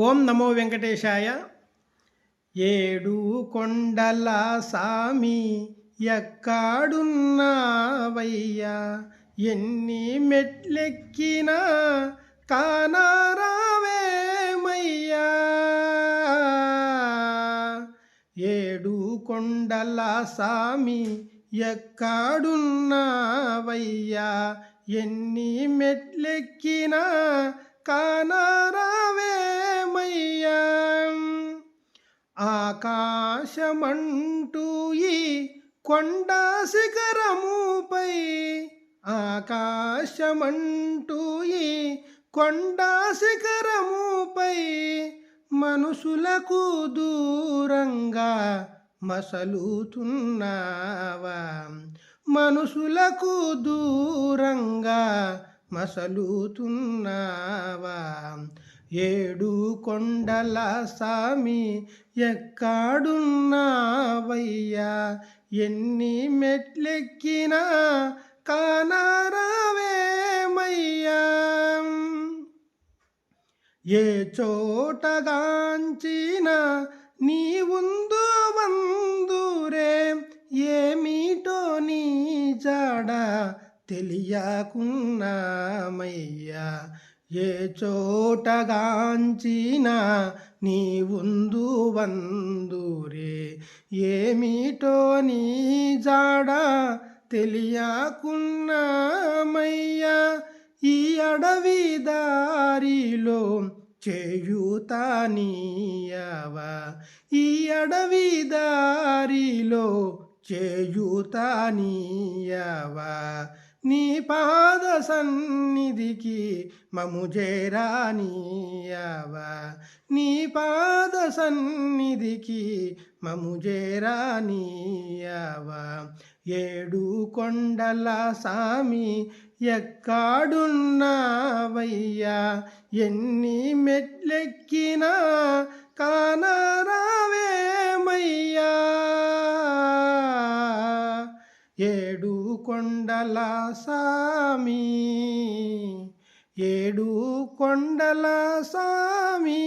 ఓం నమో వెంకటేశాయ. ఏడు కొండల సామి ఎక్కాడున్నావయ్యా, ఎన్ని మెట్లెక్కినా కానారావేమయ్యా. ఏడు కొండల సామి ఎక్కాడున్నావయ్యా, ఎన్ని మెట్లెక్కినా కానారావేమయ్యా. ఆకాశమంటూ ఈ కొండ శిఖరముపై, ఆకాశమంటూ ఈ కొండ శిఖరముపై మనుషులకు దూరంగా మసలుతున్నావా, మనుషులకు దూరంగా మసలుతున్నావా. ఏడు కొండల సామి ఎక్కాడున్నావయ్యా, ఎన్ని మెట్లెక్కినా కానారావేమయ్యా. ఏ చోటగాంచినా నీ ఉందు వందురే, ఏమిటో నీ జాడ తెలియకున్నామయ్యా. ఏ చోటగాంచినా నీ ఉందు వందురే, ఏమిటో నీ జాడ తెలియకున్నామయ్యా. ఈ అడవి దారిలో చేయుతానీయవా, ఈ అడవి దారిలో చేయుతానీయవా. నీ పాద సన్నిధికి మము చేరానీయవా, నీ పాద సన్నిధికి మము చేరానీయవా. ఏడు కొండల సామి ఎక్కాడున్నావయ్యా, ఎన్ని మెట్లెక్కినా కానారావేమయ్యా. ఏడు కొండల సామి, ఏడు కొండల సామి.